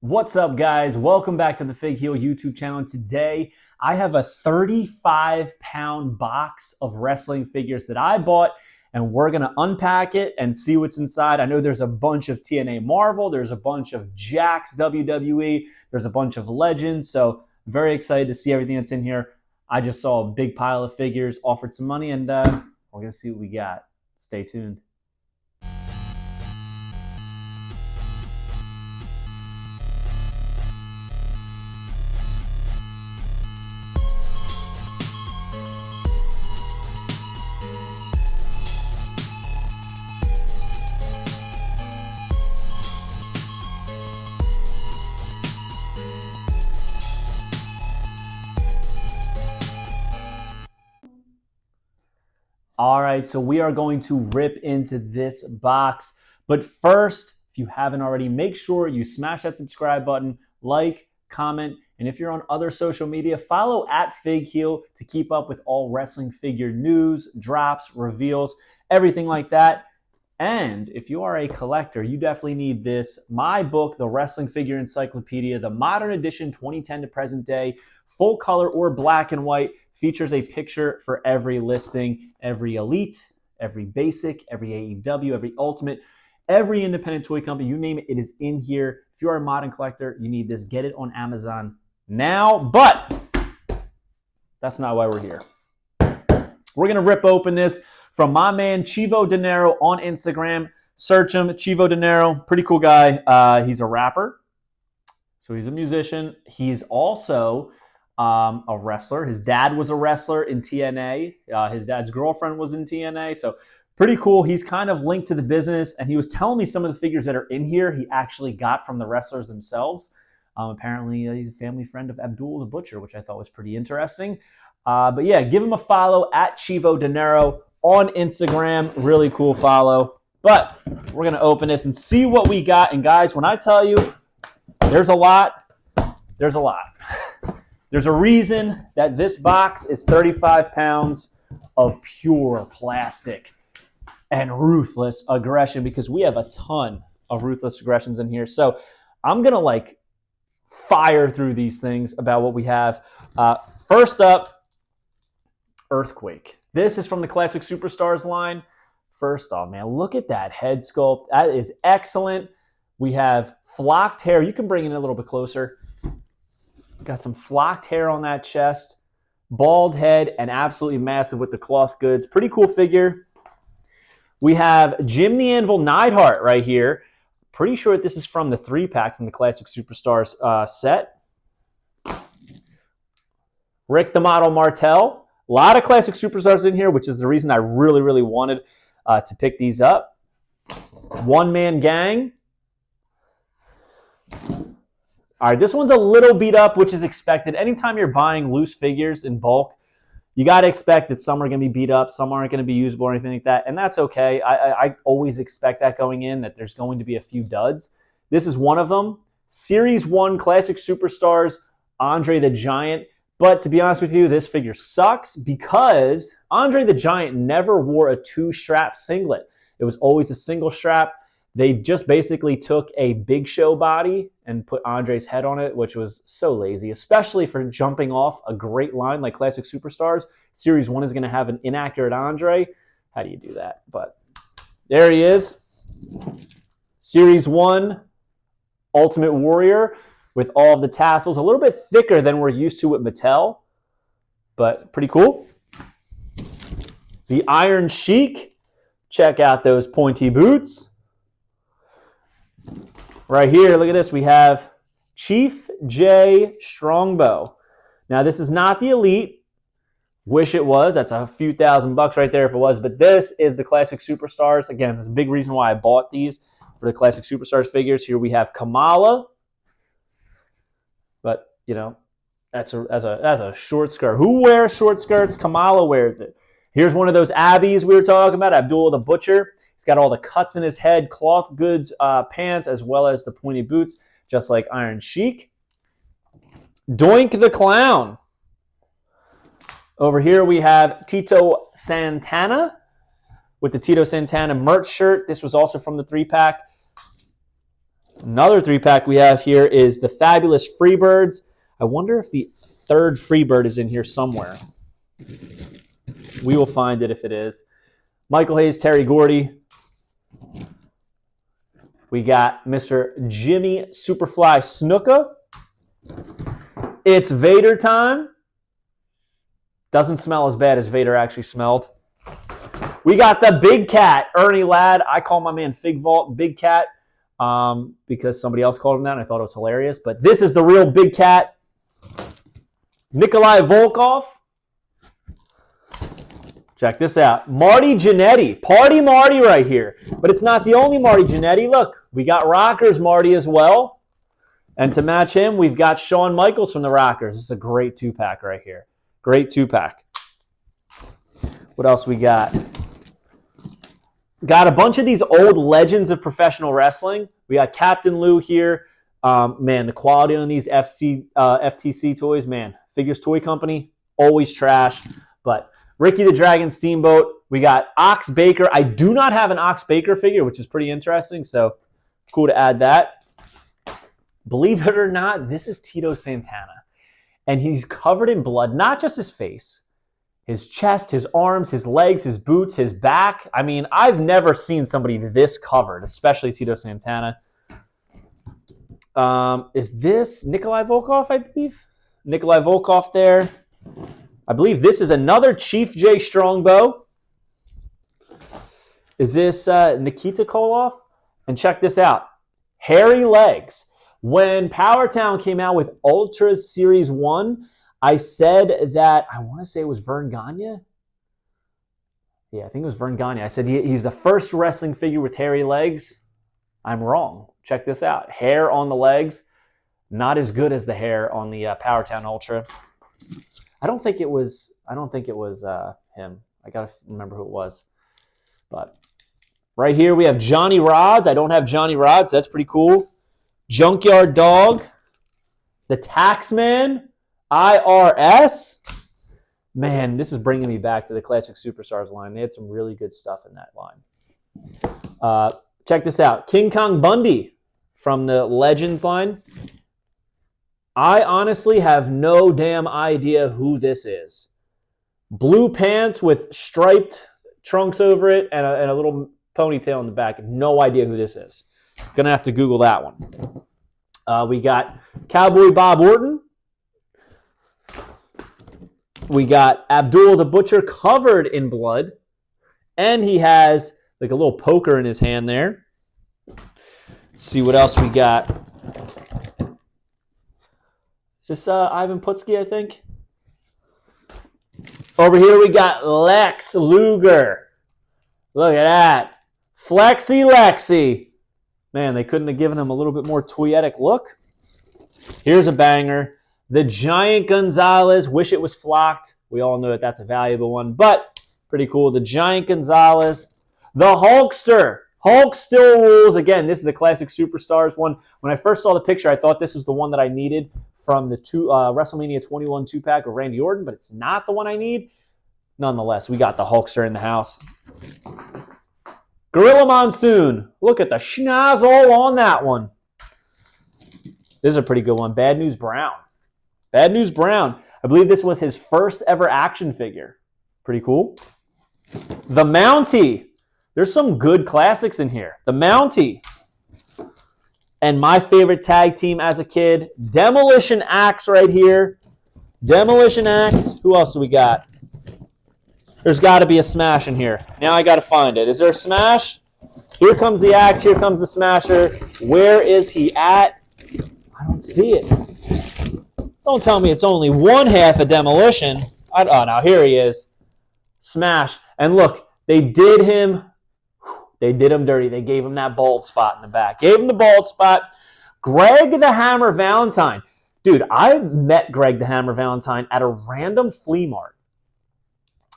What's up, guys? Welcome back to the Fig Heel YouTube channel. Today, I have a 35-pound box of wrestling figures that I bought, and we're going to unpack it and see what's inside. I know there's a bunch of TNA Marvel, there's a bunch of Jax WWE, there's a bunch of Legends, so very excited to see everything that's in here. I just saw a big pile of figures, offered some money, and we're going to see what we got. Stay tuned. All right, so we are going to rip into this box. But first, if you haven't already, make sure you smash that subscribe button, like, comment, and if you're on other social media, follow @FigHeel to keep up with all wrestling figure news, drops, reveals, everything like that. And if you are a collector, you definitely need this. My book, The Wrestling Figure Encyclopedia, the modern edition 2010 to present day, full color or black and white, features a picture for every listing, every elite, every basic, every AEW, every ultimate, every independent toy company, you name it, it is in here. If you are a modern collector, you need this. Get it on Amazon now. But that's not why we're here. We're going to rip open this from my man Chivo Dinero on Instagram. Search him, Chivo Dinero. Pretty cool guy. He's a rapper, so he's a musician. He's also a wrestler. His dad was a wrestler in TNA. His dad's girlfriend was in TNA, so pretty cool. He's kind of linked to the business, and he was telling me some of the figures that are in here he actually got from the wrestlers themselves. Apparently, he's a family friend of Abdul the Butcher, which I thought was pretty interesting. But yeah, give him a follow @Chivo Dinero on Instagram. Really cool follow. But we're going to open this and see what we got. And guys, when I tell you there's a lot, there's a lot. There's a reason that this box is 35 pounds of pure plastic and ruthless aggression, because we have a ton of ruthless aggressions in here. So I'm going to fire through these things about what we have. First up, Earthquake. This is from the Classic Superstars line. First off, man, look at that head sculpt. That is excellent. We have flocked hair. You can bring it in a little bit closer. Got some flocked hair on that chest. Bald head and absolutely massive with the cloth goods. Pretty cool figure. We have Jim the Anvil Neidhart right here. Pretty sure this is from the 3-pack from the Classic Superstars set. Rick the Model Martel. A lot of Classic Superstars in here, which is the reason I really, really wanted to pick these up. One Man Gang. All right, this one's a little beat up, which is expected. Anytime you're buying loose figures in bulk, you got to expect that some are going to be beat up, some aren't going to be usable or anything like that, and that's okay. I always expect that going in, that there's going to be a few duds. This is one of them. Series 1 Classic Superstars, Andre the Giant. But to be honest with you, this figure sucks because Andre the Giant never wore a 2-strap singlet. It was always a single strap. They just basically took a Big Show body and put Andre's head on it, which was so lazy, especially for jumping off a great line like Classic Superstars. Series 1 is going to have an inaccurate Andre. How do you do that? But there he is. Series 1 Ultimate Warrior with all of the tassels. A little bit thicker than we're used to with Mattel, but pretty cool. The Iron Sheik. Check out those pointy boots. Right here, look at this. We have Chief J Strongbow. Now, this is not the Elite. Wish it was. That's a few $1,000 right there if it was. But this is the Classic Superstars. Again, that's a big reason why I bought these for the Classic Superstars figures. Here we have Kamala. But, you know, that's a short skirt. Who wears short skirts? Kamala wears it. Here's one of those Abbeys we were talking about, Abdul the Butcher. He's got all the cuts in his head, cloth goods pants, as well as the pointy boots, just like Iron Sheik. Doink the Clown. Over here we have Tito Santana with the Tito Santana merch shirt. This was also from the 3-pack. Another 3-pack we have here is the Fabulous Freebirds. I wonder if the third Freebird is in here somewhere. We will find it if it is. Michael Hayes, Terry Gordy. We got Mr. Jimmy Superfly Snuka. It's Vader time. Doesn't smell as bad as Vader actually smelled. We got the Big Cat, Ernie Ladd. I call my man Fig Vault Big Cat because somebody else called him that and I thought it was hilarious. But this is the real Big Cat. Nikolai Volkov. Check this out. Marty Jannetty. Party Marty right here. But it's not the only Marty Jannetty. Look, we got Rockers Marty as well. And to match him, we've got Shawn Michaels from the Rockers. This is a great 2-pack right here. Great 2-pack. What else we got? Got a bunch of these old legends of professional wrestling. We got Captain Lou here. Man, the quality on these FTC toys, man. Figures Toy Company, always trash. But Ricky the Dragon Steamboat. We got Ox Baker. I do not have an Ox Baker figure, which is pretty interesting. So cool to add that. Believe it or not, this is Tito Santana. And he's covered in blood, not just his face. His chest, his arms, his legs, his boots, his back. I mean, I've never seen somebody this covered, especially Tito Santana. Is this Nikolai Volkov, I believe? Nikolai Volkov there. I believe this is another Chief J Strongbow. Is this Nikita Koloff? And check this out. Hairy legs. When Power Town came out with Ultras Series 1, I said that, I want to say it was Vern Gagne. Yeah, I think it was Vern Gagne. I said he's the first wrestling figure with hairy legs. I'm wrong. Check this out. Hair on the legs. Not as good as the hair on the Power Town Ultra. I don't think it was him. I got to remember who it was. But right here we have Johnny Rods. I don't have Johnny Rods. That's pretty cool. Junkyard Dog. The Taxman. IRS. Man, this is bringing me back to the Classic Superstars line. They had some really good stuff in that line. Check this out. King Kong Bundy from the Legends line. I honestly have no damn idea who this is. Blue pants with striped trunks over it and a little ponytail in the back. No idea who this is. Gonna have to Google that one. We got Cowboy Bob Orton. We got Abdul the Butcher covered in blood. And he has like a little poker in his hand there. Let's see what else we got. Is this Ivan Putski, I think? Over here we got Lex Luger. Look at that. Flexi Lexi. Man, they couldn't have given him a little bit more toyetic look. Here's a banger. The Giant Gonzalez. Wish it was flocked. We all know that that's a valuable one, but pretty cool. The Giant Gonzalez. The Hulkster. Hulk still rules. Again, this is a Classic Superstars one. When I first saw the picture, I thought this was the one that I needed from the WrestleMania 21 2-pack of Randy Orton, but it's not the one I need. Nonetheless, we got the Hulkster in the house. Gorilla Monsoon. Look at the schnoz all on that one. This is a pretty good one. Bad News Brown. Bad News Brown. I believe this was his first ever action figure. Pretty cool. The Mountie. There's some good classics in here. The Mountie. And my favorite tag team as a kid, Demolition Axe right here. Demolition Axe. Who else do we got? There's got to be a Smash in here. Now I got to find it. Is there a Smash? Here comes the Axe. Here comes the Smasher. Where is he at? I don't see it. Don't tell me it's only one half of Demolition. Oh, no, here he is. Smash. And look, they did him dirty. They gave him that bald spot in the back. Gave him the bald spot. Greg the Hammer Valentine. Dude, I met Greg the Hammer Valentine at a random flea mart.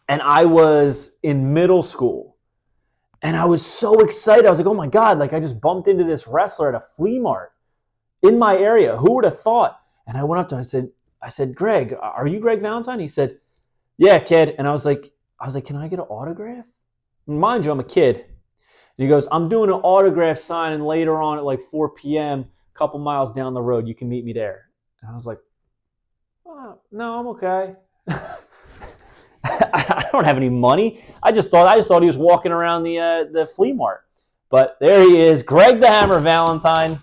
And I was in middle school. And I was so excited. I was like, oh my God, like I just bumped into this wrestler at a flea mart in my area. Who would have thought? And I went up to him. I said, Greg, are you Greg Valentine? He said, yeah, kid. And I was like, can I get an autograph? Mind you, I'm a kid. And he goes, I'm doing an autograph signing later on at like 4 p.m., a couple miles down the road. You can meet me there. And I was like, oh, no, I'm okay. I don't have any money. I just thought he was walking around the flea mart. But there he is, Greg the Hammer Valentine,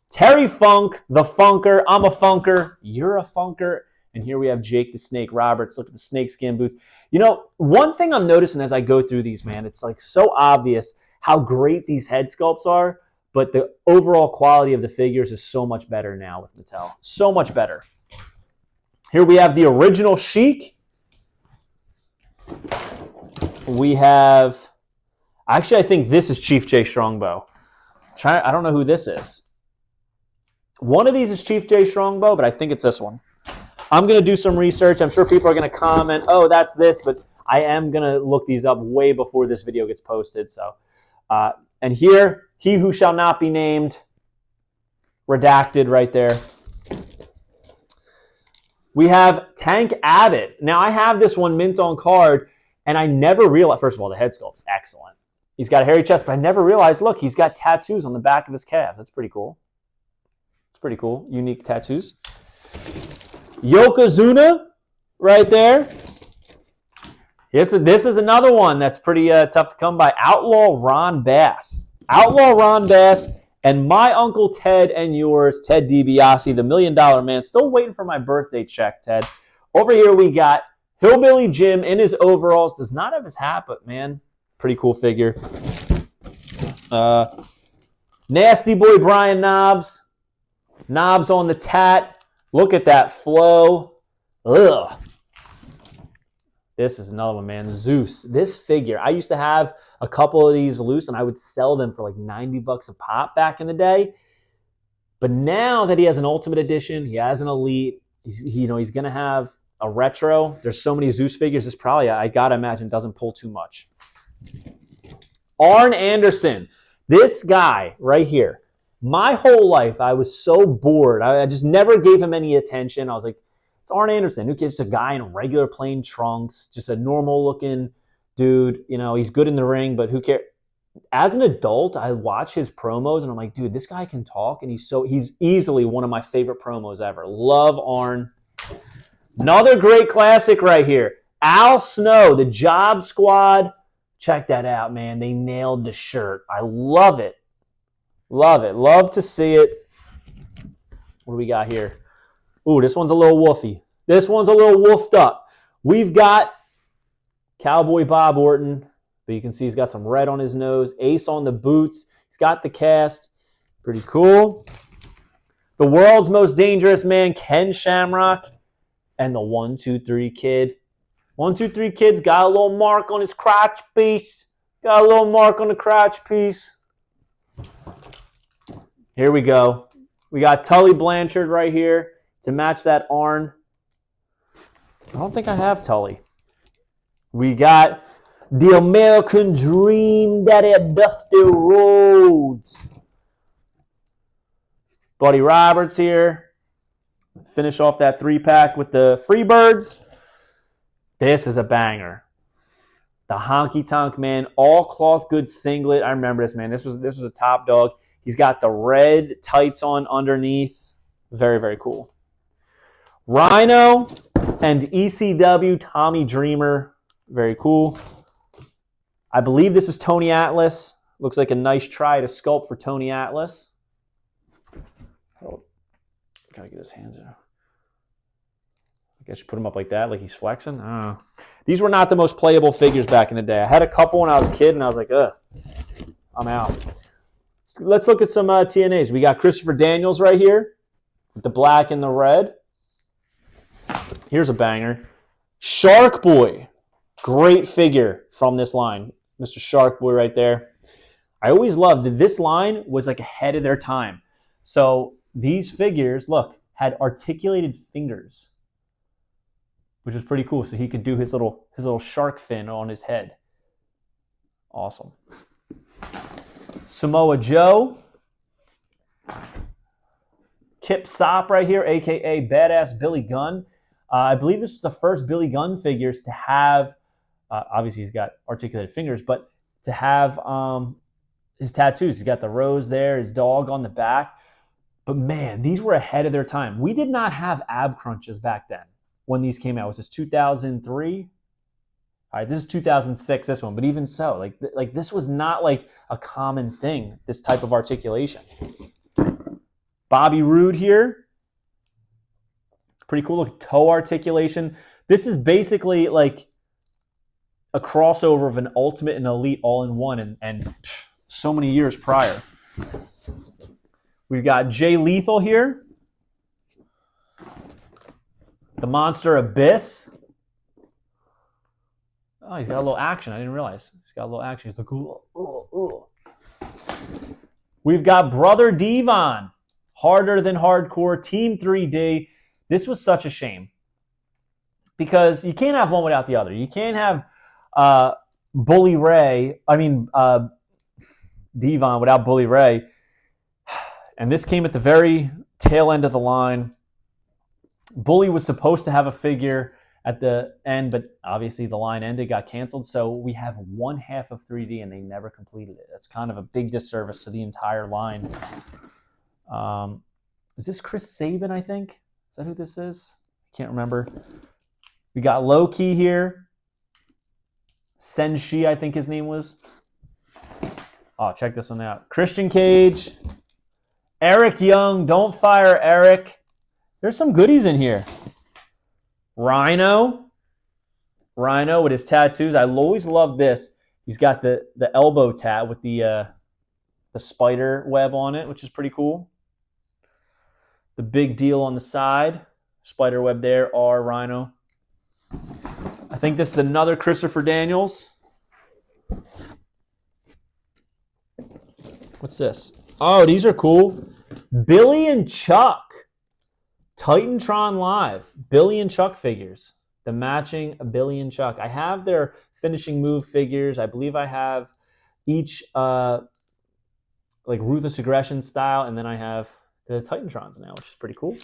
Terry Funk, the Funker. I'm a Funker. You're a Funker. And here we have Jake the Snake Roberts. Look at the snakeskin boots. You know, one thing I'm noticing as I go through these, man, it's like so obvious how great these head sculpts are, but the overall quality of the figures is so much better now with Mattel. So much better. Here we have the original Sheik. We have, actually, I think this is Chief Jay Strongbow. I don't know who this is. One of these is Chief Jay Strongbow, but I think it's this one. I'm going to do some research. I'm sure people are going to comment, oh, that's this, but I am going to look these up way before this video gets posted. So, and here, he who shall not be named, redacted right there. We have Tank Abbott. Now, I have this one mint on card, and I never realized, first of all, the head sculpt's excellent. He's got a hairy chest, but I never realized, look, he's got tattoos on the back of his calves. That's pretty cool. It's pretty cool. Unique tattoos. Yokozuna right there. This is another one that's pretty tough to come by. Outlaw Ron Bass. Outlaw Ron Bass and my Uncle Ted and yours, Ted DiBiase, the $1 Million Man. Still waiting for my birthday check, Ted. Over here we got Hillbilly Jim in his overalls. Does not have his hat, but man, pretty cool figure. Nasty Boy Brian Knobs. Knobs on the tat. Look at that flow. Ugh. This is another one, man. Zeus. This figure. I used to have a couple of these loose, and I would sell them for like 90 bucks a pop back in the day. But now that he has an Ultimate Edition, he has an Elite, he's going to have a Retro. There's so many Zeus figures. This probably, I got to imagine, doesn't pull too much. Arn Anderson. This guy right here. My whole life, I was so bored. I just never gave him any attention. I was like, it's Arn Anderson. Who cares? Just a guy in regular plain trunks, just a normal-looking dude. You know, he's good in the ring, but who cares? As an adult, I watch his promos, and I'm like, dude, this guy can talk, and he's easily one of my favorite promos ever. Love Arn. Another great classic right here. Al Snow, the Job Squad. Check that out, man. They nailed the shirt. I love it. Love it. Love to see it. What do we got here? Ooh, this one's a little woofy. This one's a little woofed up. We've got Cowboy Bob Orton, but you can see he's got some red on his nose. Ace on the boots. He's got the cast. Pretty cool. The World's Most Dangerous Man, Ken Shamrock, and the 1-2-3 Kid. 1-2-3 Kid's got a little mark on his crotch piece. Got a little mark on the crotch piece. Here we go. We got Tully Blanchard right here to match that Arn. I don't think I have Tully. We got the American Dream, Daddy Dusty Rhodes. Buddy Roberts here. Finish off that 3-pack with the Freebirds. This is a banger. The Honky Tonk Man, all cloth goods singlet. I remember this, man. This was a top dog. He's got the red tights on underneath. Very, very cool. Rhino and ECW Tommy Dreamer. Very cool. I believe this is Tony Atlas. Looks like a nice try to sculpt for Tony Atlas. Oh, gotta get his hands out. I guess you put him up like that, like he's flexing. I don't know. These were not the most playable figures back in the day. I had a couple when I was a kid, and I was like, ugh, I'm out. Let's look at some TNAs. We got Christopher Daniels right here with the black and the red. Here's a banger. Shark Boy. Great figure from this line. Mr. Shark Boy right there. I always loved that this line was like ahead of their time. So these figures, look, had articulated fingers, which was pretty cool. So he could do his little shark fin on his head. Awesome. Samoa Joe. Kip Sop right here, a.k.a. Badass Billy Gunn. I believe this is the first Billy Gunn figures to have, obviously he's got articulated fingers, but to have his tattoos. He's got the rose there, his dog on the back. But man, these were ahead of their time. We did not have ab crunches back then when these came out. Was this 2003? All right, this is 2006, this one. But even so, like this was not like a common thing, this type of articulation. Bobby Roode here. Pretty cool. Look, toe articulation. This is basically like a crossover of an Ultimate and Elite all in one, and so many years prior. We've got Jay Lethal here. The Monster Abyss. Oh, he's got a little action. I didn't realize. He's got a little action. He's like, ooh. We've got Brother Devon. Harder Than Hardcore, Team 3D. This was such a shame. Because you can't have one without the other. You can't have Bully Ray. Devon without Bully Ray. And this came at the very tail end of the line. Bully was supposed to have a figure at the end, but obviously the line ended, got canceled. So we have one half of 3D and they never completed it. That's kind of a big disservice to the entire line. Is this Chris Sabin, I think? Is that who this is? I can't remember. We got Low Key here. Senshi, I think his name was. Oh, check this one out. Christian Cage. Eric Young. Don't fire Eric. There's some goodies in here. Rhino with his tattoos. I always love this. He's got the elbow tat with the spider web on it, which is pretty cool. The big deal on the side. Spider web there, R Rhino. I think this is another Christopher Daniels. What's this? Oh, these are cool. Billy and Chuck. Titantron Live. Billy and Chuck figures. The matching Billy and Chuck. I have their finishing move figures. I believe I have each like Ruthless Aggression style, and then I have the Titantrons now, which is pretty cool.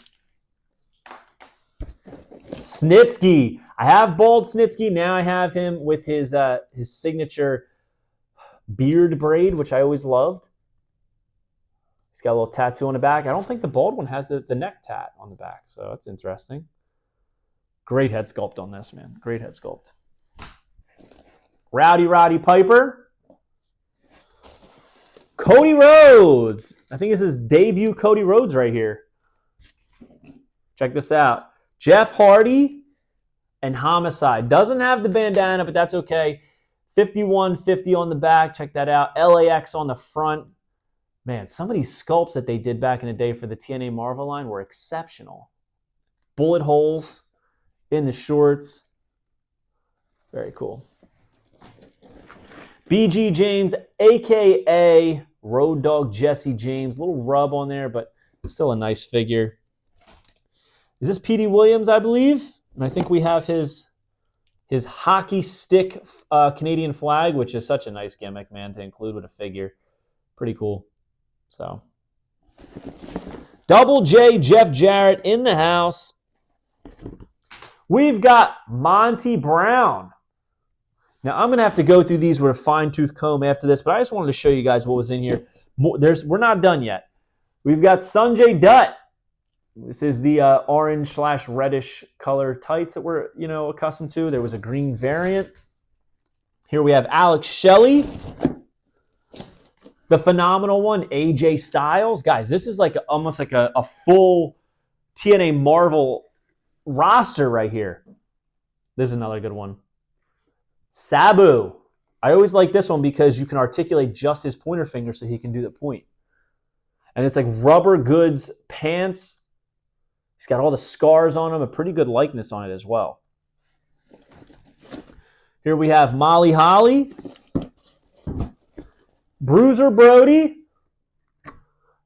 Snitsky. I have Bald Snitsky. Now I have him with his signature beard braid, which I always loved. He's got a little tattoo on the back. I don't think the bald one has the neck tat on the back, so that's interesting. Great head sculpt on this, man. Great head sculpt. Roddy Piper. Cody Rhodes. I think this is debut Cody Rhodes right here. Check this out. Jeff Hardy and Homicide. Doesn't have the bandana, but that's okay. 5150 on the back. Check that out. LAX on the front. Man, some of these sculpts that they did back in the day for the TNA Marvel line were exceptional. Bullet holes in the shorts. Very cool. BG James, a.k.a. Road Dogg Jesse James. Little rub on there, but still a nice figure. Is this Petey Williams, I believe? And I think we have his hockey stick Canadian flag, which is such a nice gimmick, man, to include with a figure. Pretty cool. So, Double J, Jeff Jarrett in the house. We've got Monty Brown. Now, I'm going to have to go through these with a fine-tooth comb after this, but I just wanted to show you guys what was in here. We're not done yet. We've got Sanjay Dutt. This is the orange/reddish color tights that we're accustomed to. There was a green variant. Here we have Alex Shelley. The phenomenal one, AJ Styles. Guys, this is like almost like a full TNA Marvel roster right here. This is another good one. Sabu. I always like this one because you can articulate just his pointer finger so he can do the point. And it's like rubber goods pants. He's got all the scars on him, a pretty good likeness on it as well. Here we have Molly Holly. Bruiser Brody,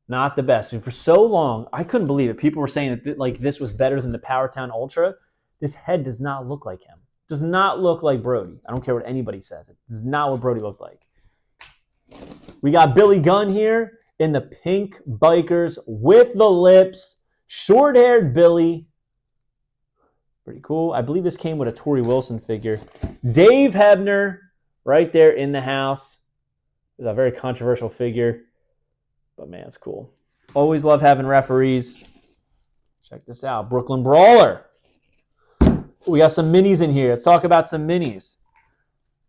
not the best. And for so long, I couldn't believe it. People were saying that like this was better than the Powertown Ultra. This head does not look like him. Does not look like Brody. I don't care what anybody says. It does not what Brody looked like. We got Billy Gunn here in the pink bikers with the lips. Short-haired Billy. Pretty cool. I believe this came with a Tori Wilson figure. Dave Hebner right there in the house. It's a very controversial figure. But, man, it's cool. Always love having referees. Check this out. Brooklyn Brawler. We got some minis in here. Let's talk about some minis.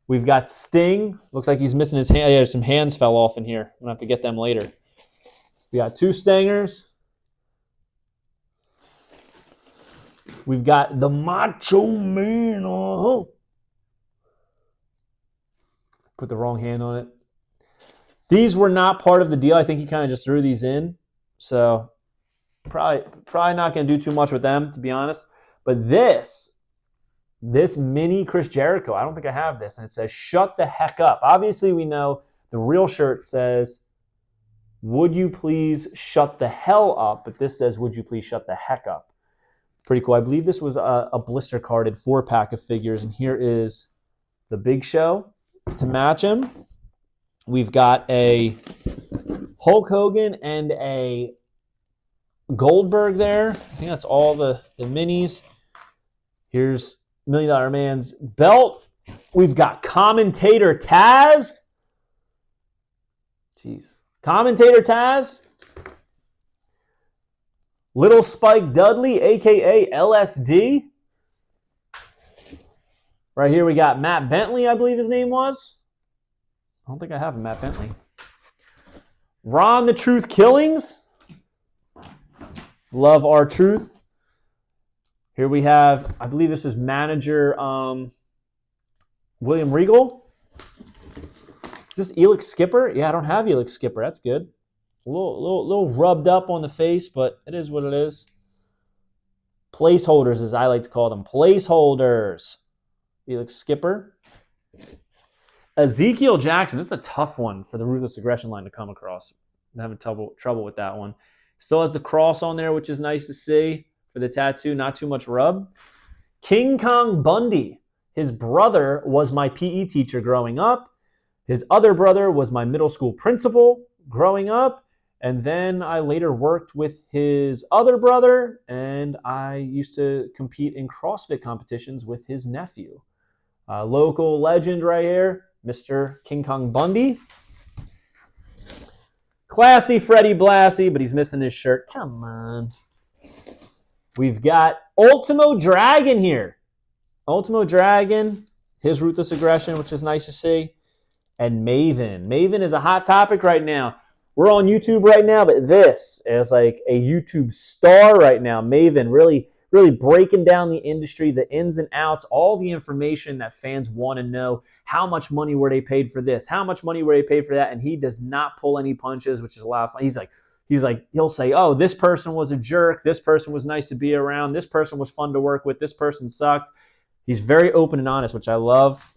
We've got Sting. Looks like he's missing his hand. Yeah, some hands fell off in here. I'm going to have to get them later. We got 2 Stingers. We've got the Macho Man. Oh. Put the wrong hand on it. These were not part of the deal. I think he kind of just threw these in. So probably not going to do too much with them, to be honest. But this mini Chris Jericho, I don't think I have this. And it says, shut the heck up. Obviously, we know the real shirt says, would you please shut the hell up? But this says, would you please shut the heck up? Pretty cool. I believe this was a blister carded 4-pack of figures. And here is the Big Show to match him. We've got a Hulk Hogan and a Goldberg there. I think that's all the minis. Here's $1 Million Man's belt. We've got Commentator Taz. Jeez. Commentator Taz. Little Spike Dudley, a.k.a. LSD. Right here we got Matt Bentley, I believe his name was. I don't think I have a Matt Bentley. Ron the Truth Killings. Love R-Truth. Here we have, I believe this is manager William Regal. Is this Elix Skipper? Yeah, I don't have Elix Skipper. That's good. A little rubbed up on the face, but it is what it is. Placeholders, as I like to call them. Placeholders. Elix Skipper. Ezekiel Jackson. This is a tough one for the Ruthless Aggression line to come across. I'm having trouble with that one. Still has the cross on there, which is nice to see for the tattoo. Not too much rub. King Kong Bundy. His brother was my PE teacher growing up. His other brother was my middle school principal growing up. And then I later worked with his other brother, and I used to compete in CrossFit competitions with his nephew. Local legend right here, Mr. King Kong Bundy. Classy Freddie Blassie, but he's missing his shirt. Come on. We've got Ultimo Dragon here. Ultimo Dragon, his Ruthless Aggression, which is nice to see. And Maven. Maven is a hot topic right now. We're on YouTube right now, but this is like a YouTube star right now. Maven really breaking down the industry, the ins and outs, all the information that fans want to know. How much money were they paid for this? How much money were they paid for that? And he does not pull any punches, which is a lot of fun. He'll say, oh, this person was a jerk. This person was nice to be around. This person was fun to work with. This person sucked. He's very open and honest, which I love.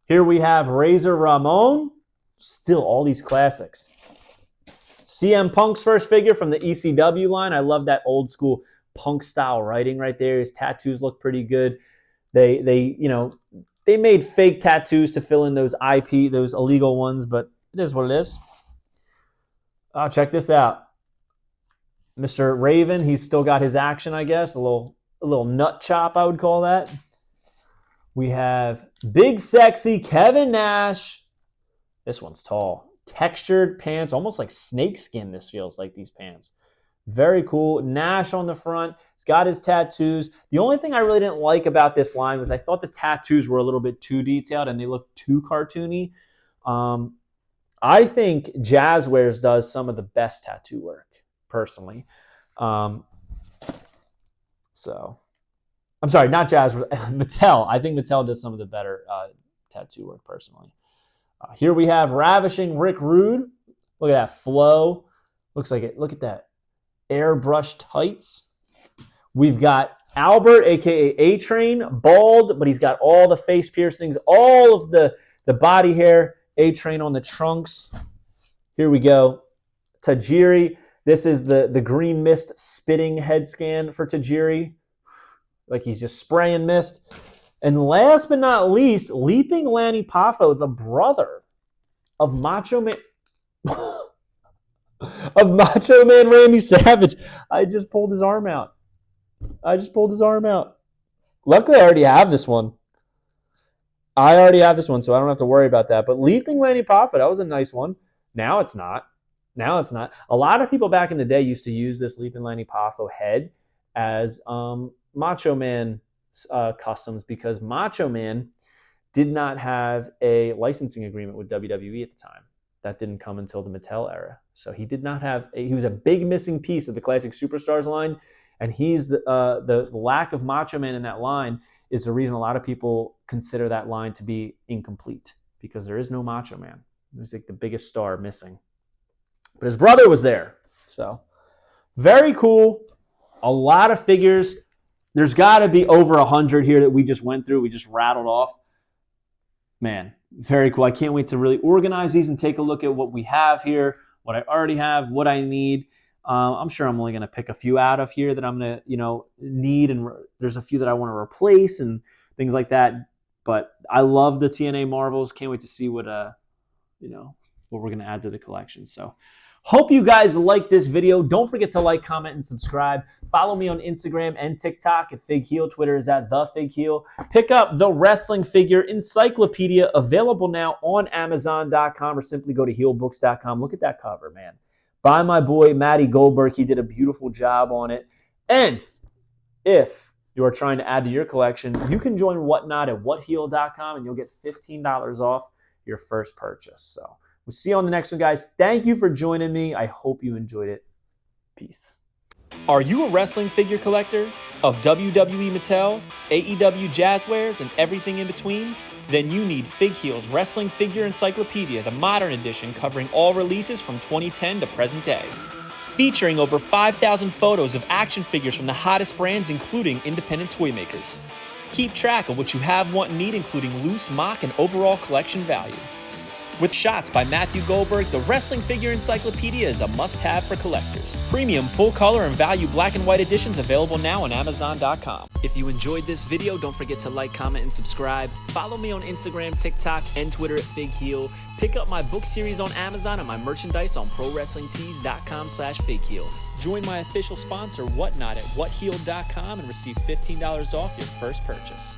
Here we have Razor Ramon. Still all these classics. CM Punk's first figure from the ECW line. I love that old school Punk style writing right there. His tattoos look pretty good. They made fake tattoos to fill in those those illegal ones, but it is what it is. Oh, check this out. Mr. Raven, he's still got his action, I guess. A little nut chop, I would call that. We have Big Sexy Kevin Nash. This one's tall. Textured pants, almost like snakeskin, this feels like, these pants. Very cool. Nash on the front. He's got his tattoos. The only thing I really didn't like about this line was I thought the tattoos were a little bit too detailed and they looked too cartoony. I think Jazzwares does some of the best tattoo work, personally. I'm sorry, not Jazzwares. Mattel. I think Mattel does some of the better tattoo work, personally. Here we have Ravishing Rick Rude. Look at that flow. Looks like it. Look at that. Airbrush tights. We've got Albert, a.k.a. A-Train, bald, but he's got all the face piercings, all of the body hair. A-Train on the trunks. Here we go. Tajiri. This is the green mist spitting head scan for Tajiri. Like he's just spraying mist. And last but not least, Leaping Lanny Poffo, the brother of Macho Man Randy Savage. I just pulled his arm out. Luckily, I already have this one. I already have this one, so I don't have to worry about that. But Leaping Lanny Poffo, that was a nice one. Now it's not. Now it's not. A lot of people back in the day used to use this Leaping Lanny Poffo head as Macho Man customs, because Macho Man did not have a licensing agreement with WWE at the time. That didn't come until the Mattel era. So he did not have he was a big missing piece of the Classic Superstars line, and he's the lack of Macho Man in that line is the reason a lot of people consider that line to be incomplete, because there is no Macho Man. He was like the biggest star missing. But his brother was there. So very cool. A lot of figures. There's got to be over 100 here that we just went through. We just rattled off. Man, very cool. I can't wait to really organize these and take a look at what we have here, what I already have, what I need. I'm sure I'm only going to pick a few out of here that I'm going to, need, and there's a few that I want to replace and things like that. But I love the TNA Marvels. Can't wait to see what we're going to add to the collection. So hope you guys like this video. Don't forget to like, comment, and subscribe. Follow me on Instagram and TikTok at Fig Heel. Twitter is at The Fig Heel. Pick up the Wrestling Figure Encyclopedia, available now on Amazon.com, or simply go to heelbooks.com. Look at that cover, man. By my boy, Matty Goldberg. He did a beautiful job on it. And if you are trying to add to your collection, you can join Whatnot at whatheel.com, and you'll get $15 off your first purchase. So we'll see you on the next one, guys. Thank you for joining me. I hope you enjoyed it. Peace. Are you a wrestling figure collector of WWE Mattel, AEW Jazzwares, and everything in between? Then you need Fig Heel's Wrestling Figure Encyclopedia, the modern edition covering all releases from 2010 to present day. Featuring over 5,000 photos of action figures from the hottest brands, including independent toy makers. Keep track of what you have, want, and need, including loose, mock, and overall collection value. With shots by Matthew Goldberg, the Wrestling Figure Encyclopedia is a must-have for collectors. Premium full-color and value black and white editions available now on Amazon.com. If you enjoyed this video, don't forget to like, comment, and subscribe. Follow me on Instagram, TikTok, and Twitter at Fig Heel. Pick up my book series on Amazon and my merchandise on ProWrestlingTees.com/FigHeel. Join my official sponsor, Whatnot, at WhatHeel.com and receive $15 off your first purchase.